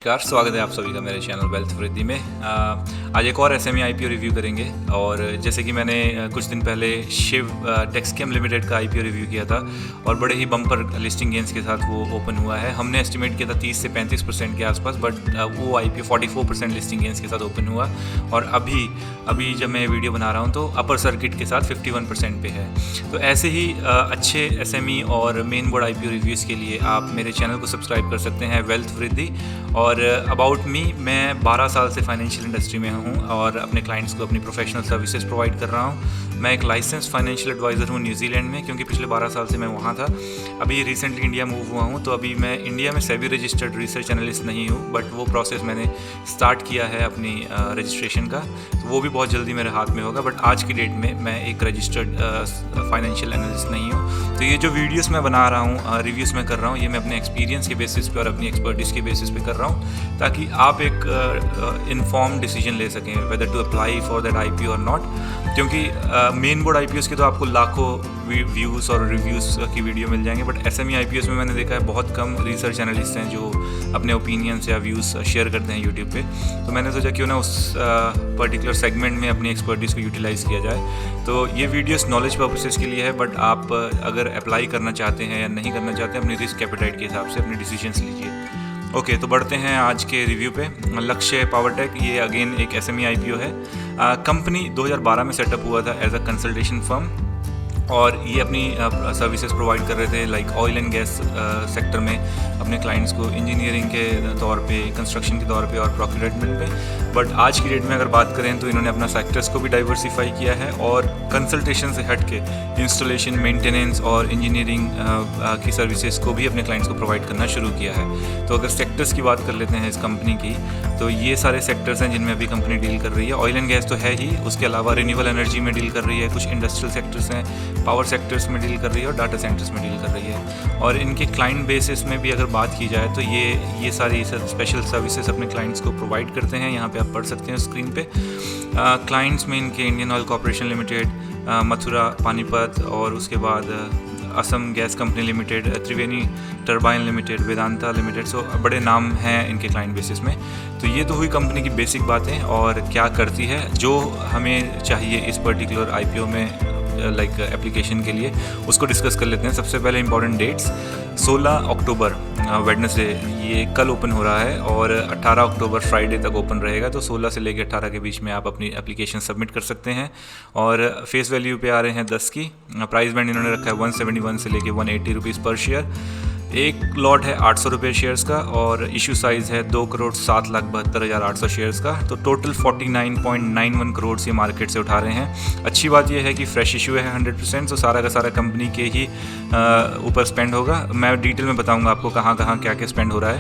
नमस्कार, स्वागत है आप सभी का मेरे चैनल वेल्थ वृद्धि में। आज एक और एसएमई आईपीओ रिव्यू करेंगे। और जैसे कि मैंने कुछ दिन पहले शिव टेक्सकेम लिमिटेड का आईपीओ रिव्यू किया था और बड़े ही बम्पर लिस्टिंग गेंस के साथ वो ओपन हुआ है। हमने एस्टिमेट किया था 30 से 35% के आसपास, बट वो आईपीओ 44% लिस्टिंग गेंस के साथ ओपन हुआ। और अभी जब मैं वीडियो बना रहा हूँ तो अपर सर्किट के साथ 51% पे है। तो ऐसे ही अच्छे एसएमई और मेन बोर्ड आईपीओ रिव्यूज़ के लिए आप मेरे चैनल को सब्सक्राइब कर सकते हैं, वेल्थ वृद्धि। और अबाउट मी, मैं 12 साल से फाइनेंशियल इंडस्ट्री में हूँ और अपने क्लाइंट्स को अपनी प्रोफेशनल सर्विसेज प्रोवाइड कर रहा हूँ। मैं एक लाइसेंस फाइनेंशियल एडवाइज़र हूँ न्यूजीलैंड में, क्योंकि पिछले 12 साल से मैं वहाँ था। अभी रिसेंटली इंडिया मूव हुआ हूँ, तो अभी मैं इंडिया में सेबी रजिस्टर्ड रिसर्च एनालिस्ट नहीं हूँ, बट वो प्रोसेस मैंने स्टार्ट किया है अपनी रजिस्ट्रेशन का, तो वो भी बहुत जल्दी मेरे हाथ में होगा। बट आज की डेट में मैं एक रजिस्टर्ड फाइनेंशियल एनालिस्ट नहीं हूँ। तो ये जो वीडियोस मैं बना रहा हूँ, रिव्यूज़ मैं कर रहा हूँ, ये मैं अपने एक्सपीरियंस के बेसिस पे और अपनी एक्सपर्टीज़ के बेसिस पे कर रहा हूँ, ताकि आप एक इन्फॉर्म डिसीजन ले सकें whether to apply for that IPO और नॉट। क्योंकि मेन बोर्ड आईपीओस के तो आपको लाखों व्यूज़ और रिव्यूज़ की वीडियो मिल जाएंगे, बट एसएमई आईपीओस में मैंने देखा है बहुत कम रिसर्च एनालिस्ट हैं जो अपने ओपिनियंस या व्यूज़ शेयर करते हैं यूट्यूब पे। तो मैंने सोचा क्यों ना उस पर्टिकुलर सेगमेंट में अपनी एक्सपर्टीज़ को यूटिलाइज़ किया जाए। तो ये वीडियोस नॉलेज पर्पसेस के लिए है, बट आप अगर अप्लाई करना चाहते हैं या नहीं करना चाहते हैं, अपनी रिस्क एपेटाइट के हिसाब से अपने डिसीजंस लीजिए। ओके, तो बढ़ते हैं आज के रिव्यू पे। लक्ष्य पावरटेक, ये अगेन एक एसएमई आईपीओ है। कंपनी 2012 में सेटअप हुआ था एज अ कंसल्टेशन फर्म, और ये अपनी सर्विसेज प्रोवाइड कर रहे थे like oil and gas sector में अपने क्लाइंट्स को, इंजीनियरिंग के तौर पे, कंस्ट्रक्शन के तौर पे और प्रोक्यूरमेंट में। बट आज की डेट में अगर बात करें तो इन्होंने अपना सेक्टर्स को भी डाइवर्सिफाई किया है और कंसल्टेशन से हट के इंस्टॉलेशन, मेंटेनेंस और इंजीनियरिंग की सर्विसेज को भी अपने क्लाइंट्स को प्रोवाइड करना शुरू किया है। तो अगर सेक्टर्स की बात कर लेते हैं इस कंपनी की, तो ये सारे सेक्टर्स हैं जिनमें अभी कंपनी डील कर रही है। ऑयल एंड गैस तो है ही, उसके अलावा रिन्यूएबल एनर्जी में डील कर रही है, कुछ इंडस्ट्रियल सेक्टर्स हैं, पावर सेक्टर्स में डील कर रही है और डाटा सेंटर्स में डील कर रही है। और इनके क्लाइंट बेसिस में भी अगर बात की जाए तो ये सारी स्पेशल सर्विसेज अपने क्लाइंट्स को प्रोवाइड करते हैं। यहाँ पे आप पढ़ सकते हैं स्क्रीन पे। क्लाइंट्स में इनके Indian oil corporation limited, Mathura Panipat, और उसके बाद असम गैस कंपनी लिमिटेड, त्रिवेणी टरबाइन लिमिटेड, वेदांता लिमिटेड। सो बड़े नाम हैं इनके क्लाइंट बेसिस में। तो ये तो हुई कंपनी की बेसिक बातें और क्या करती है, जो हमें चाहिए इस पर्टिकुलर आईपीओ में लाइक एप्लीकेशन के लिए, उसको डिस्कस कर लेते हैं। सबसे पहले इंपॉर्टेंट डेट्स, 16 अक्टूबर वेडनेसडे, ये कल ओपन हो रहा है, और 18 अक्टूबर फ्राइडे तक ओपन रहेगा। तो 16 से लेकर 18 के बीच में आप अपनी एप्लीकेशन सबमिट कर सकते हैं। और फेस वैल्यू पे आ रहे हैं 10 की। प्राइस बैंड इन्होंने रखा है 171 से लेकर 180 रुपीज़ पर शेयर। एक लॉट है 800 रुपये शेयर्स का, और इशू साइज़ है 2,07,72,800 शेयर्स का। तो टोटल 49.91 करोड़ ये मार्केट से उठा रहे हैं। अच्छी बात यह है कि फ्रेश इशू है 100%, तो सारा का सारा कंपनी के ही ऊपर स्पेंड होगा। मैं डिटेल में बताऊंगा आपको कहाँ कहाँ क्या क्या स्पेंड हो रहा है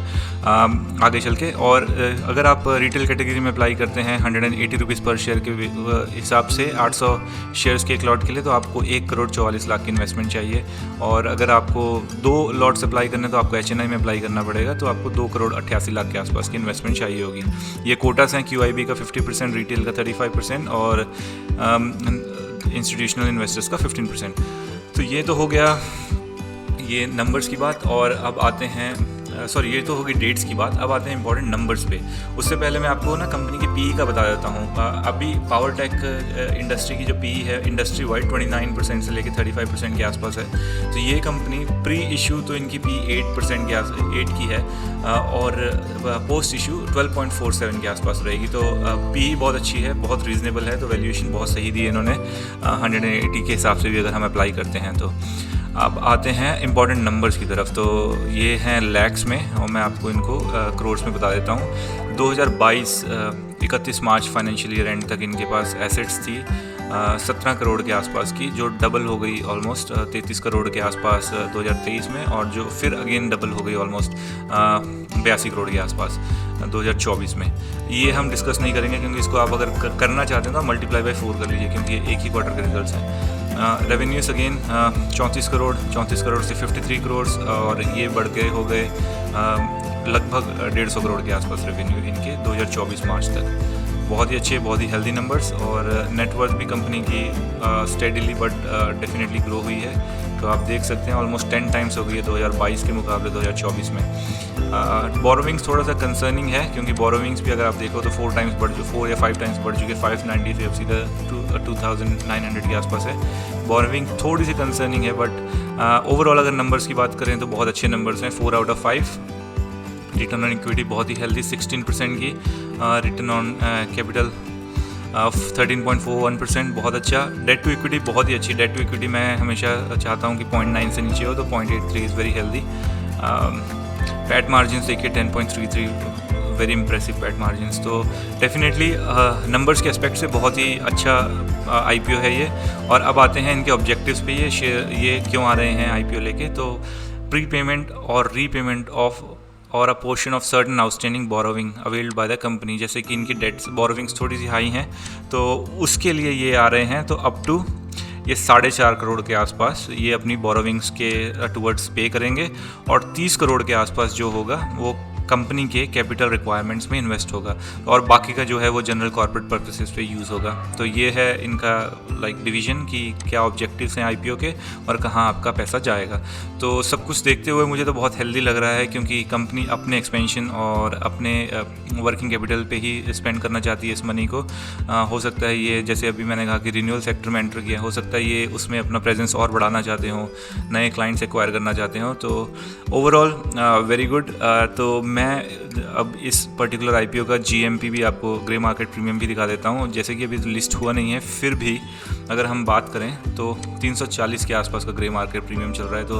आगे चल के। और अगर आप रिटेल कैटेगरी में अप्लाई करते हैं 180 रुपीज़ पर शेयर के हिसाब से 800 शेयर्स के एक लॉट के लिए, तो आपको 1,44,00,000 की इन्वेस्टमेंट चाहिए। और अगर आपको 2 लॉट्स अप्लाई करने तो आपको एचएनआई में अप्लाई करना पड़ेगा, तो आपको 2,88,00,000 के आसपास की इन्वेस्टमेंट चाहिए होगी। ये कोटास हैं, क्यूआईबी का 50%, रिटेल का 35% और इंस्टीट्यूशनल इन्वेस्टर्स का 15%। तो ये तो हो गया ये नंबर्स की बात। और अब आते हैं ये तो होगी डेट्स की बात। अब आते हैं इंपॉर्टेंट नंबर्स पे। उससे पहले मैं आपको ना कंपनी की पीई का बता देता हूँ। अभी पावरटेक इंडस्ट्री की जो पीई है इंडस्ट्री वाइड 29% से लेकर 35% के आसपास है। तो ये कंपनी प्री इशू तो इनकी पी 8% के 8 की है, और पोस्ट इशू 12.47 के आसपास रहेगी। तो पीई बहुत अच्छी है, बहुत रीज़नेबल है। तो वैल्यूएशन बहुत सही दी है इन्होंने 180 के हिसाब से भी अगर हम अप्लाई करते हैं तो। अब आते हैं इंपॉर्टेंट नंबर्स की तरफ। तो ये हैं लैक्स में, और मैं आपको इनको करोड्स में बता देता हूँ। 2022 31 मार्च फाइनेंशियल ईयर एंड तक इनके पास एसेट्स थी 17 करोड़ के आसपास की, जो डबल हो गई ऑलमोस्ट 33 करोड़ के आसपास 2023 में, और जो फिर अगेन डबल हो गई ऑलमोस्ट 82 करोड़ के आसपास 2024 में। ये हम डिस्कस नहीं करेंगे, क्योंकि इसको आप अगर करना चाहते हैं तो मल्टीप्लाई बाय 4 कर लीजिए, क्योंकि एक ही क्वार्टर के रिजल्ट्स हैं। रेवेन्यूज़ अगेन 34 करोड़ से 53 करोड़, और ये बढ़ के हो गए लगभग 150 करोड़ के आसपास रेवेन्यू इनके 2024 मार्च तक। बहुत ही अच्छे, बहुत ही हेल्दी नंबर्स। और नेटवर्थ भी कंपनी की स्टेडीली बट डेफिनेटली ग्रो हुई है। तो आप देख सकते हैं ऑलमोस्ट 10 टाइम्स हो गई है 2022 के मुकाबले 2024 में। बोरोविंग्स थोड़ा सा कंसर्निंग है, क्योंकि बोरोविंग्स भी अगर आप देखो तो 4 या 5 टाइम्स बढ़ चुके, 590 से अब सीधा 2900 के आसपास है। बोरोविंग थोड़ी सी कंसर्निंग है, बट ओवरऑल अगर नंबर्स की बात करें तो बहुत अच्छे नंबर्स हैं, 4 out of 5। Return on equity बहुत ही हेल्दी 16% की, रिटर्न ऑन कैपिटल 13.41% बहुत अच्छा। डेट टू इक्विटी बहुत ही अच्छी, डेट टू इक्विटी मैं हमेशा चाहता हूँ कि 0.9 से नीचे हो, तो 0.83 is very healthy. PAT margin देखिए 10.33, वेरी इंप्रेसिव पैट मार्जिन्स। तो डेफिनेटली नंबर्स के एस्पेक्ट से बहुत ही अच्छा IPO है ये। और अब आते हैं इनके ऑब्जेक्टिव्स पे, ये क्यों आ रहे हैं IPO लेके। तो प्री पेमेंट और रीपेमेंट ऑफ और अ portion of certain outstanding borrowing availed by the company, जैसे कि इनकी डेट्स बोरोविंग्स थोड़ी सी हाई हैं तो उसके लिए ये आ रहे हैं। तो अप टू ये 4.5 करोड़ के आसपास ये अपनी बोरोविंग्स के टुवर्ड्स पे करेंगे, और 30 करोड़ के आसपास जो होगा वो कंपनी के कैपिटल रिक्वायरमेंट्स में इन्वेस्ट होगा, और बाकी का जो है वो जनरल कॉर्पोरेट पर्पसेस पे यूज़ होगा। तो ये है इनका डिवीज़न कि क्या ऑब्जेक्टिव्स हैं IPO के और कहाँ आपका पैसा जाएगा। तो सब कुछ देखते हुए मुझे तो बहुत हेल्दी लग रहा है, क्योंकि कंपनी अपने एक्सपेंशन और अपने वर्किंग कैपिटल पे ही स्पेंड करना चाहती है इस मनी को। हो सकता है ये, जैसे अभी मैंने कहा कि रिन्यूअल सेक्टर में एंटर किया, हो सकता है ये उसमें अपना प्रेजेंस और बढ़ाना चाहते हो, नए क्लाइंट्स एक्वायर करना चाहते हो। तो ओवरऑल वेरी गुड। तो मैं अब इस पर्टिकुलर IPO का GMP भी आपको, ग्रे मार्केट प्रीमियम भी दिखा देता हूँ। जैसे कि अभी लिस्ट हुआ नहीं है, फिर भी अगर हम बात करें तो 340 के आसपास का ग्रे मार्केट प्रीमियम चल रहा है। तो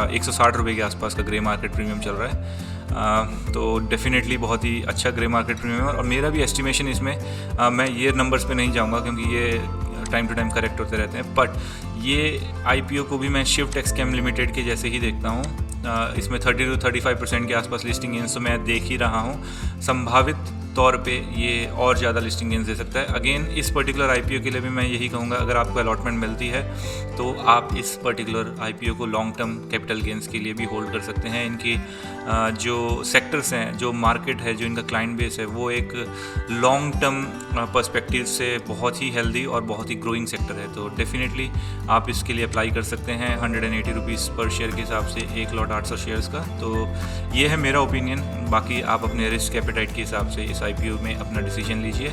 160 रुपये के आसपास का ग्रे मार्केट प्रीमियम चल रहा है। तो डेफिनेटली बहुत ही अच्छा ग्रे मार्केट प्रीमियम है। और मेरा भी एस्टिमेशन इसमें, मैं ये नंबर्स पे नहीं जाऊँगा क्योंकि ये टाइम टू टाइम करेक्ट होते रहते हैं, बट ये IPO को भी मैं शिव टेक्सकेम लिमिटेड के जैसे ही देखता हूँ। इसमें 30 to 35% के आसपास लिस्टिंग गेंस तो मैं देख ही रहा हूँ। संभावित तौर पे ये और ज़्यादा लिस्टिंग गेंस दे सकता है। अगेन इस पर्टिकुलर IPO के लिए भी मैं यही कहूँगा, अगर आपको अलॉटमेंट मिलती है तो आप इस पर्टिकुलर IPO को लॉन्ग टर्म कैपिटल गेंस के लिए भी होल्ड कर सकते हैं। इनकी जो सेक्टर्स हैं, जो मार्केट है, जो इनका क्लाइंट बेस है, वो एक लॉन्ग टर्म पर्सपेक्टिव से बहुत ही हेल्दी और बहुत ही ग्रोइंग सेक्टर है। तो डेफिनेटली आप इसके लिए अप्लाई कर सकते हैं 180 रुपीज़ पर शेयर के हिसाब से 1,800 शेयर्स का। तो ये है मेरा ओपिनियन। बाकी आप अपने रिस्क एपेटाइट के हिसाब से इस IPO में अपना डिसीजन लीजिए,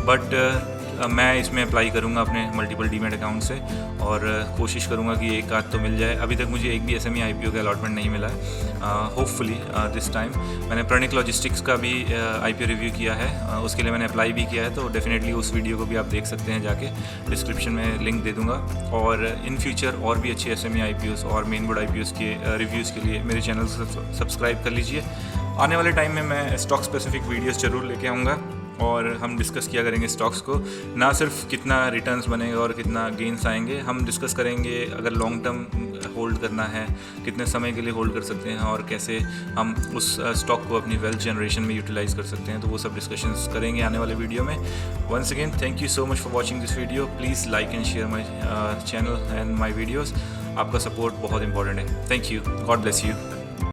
बट मैं इसमें अप्लाई करूँगा अपने मल्टीपल डीमैट अकाउंट से, और कोशिश करूँगा कि एक आध तो मिल जाए। अभी तक मुझे एक भी SME IPO का अलॉटमेंट नहीं मिला है। Hopefully this time. मैंने प्रणिक लॉजिस्टिक्स का भी IPO रिव्यू किया है, उसके लिए मैंने अप्लाई भी किया है। तो डेफिनेटली उस वीडियो को भी आप देख सकते हैं जाके, डिस्क्रिप्शन में लिंक दे दूँगा। और इन फ्यूचर और भी अच्छे SME IPOs और मेन बोर्ड IPOs के रिव्यूज़ के लिए मेरे चैनल को सब्सक्राइब कर लीजिए। आने वाले टाइम में मैं स्टॉक स्पेसिफिक वीडियोज़ ज़रूर लेके आऊँगा, और हम डिस्कस किया करेंगे स्टॉक्स को, ना सिर्फ कितना रिटर्न्स बनेगा और कितना गेंस आएंगे। हम डिस्कस करेंगे अगर लॉन्ग टर्म होल्ड करना है कितने समय के लिए होल्ड कर सकते हैं, और कैसे हम उस स्टॉक को अपनी वेल्थ जनरेशन में यूटिलाइज़ कर सकते हैं। तो वो सब डिस्कशंस करेंगे आने वाले वीडियो में। Once again thank you so much for watching this video. Please like and share my channel and my videos. आपका सपोर्ट बहुत इंपॉर्टेंट है। Thank you. God bless you.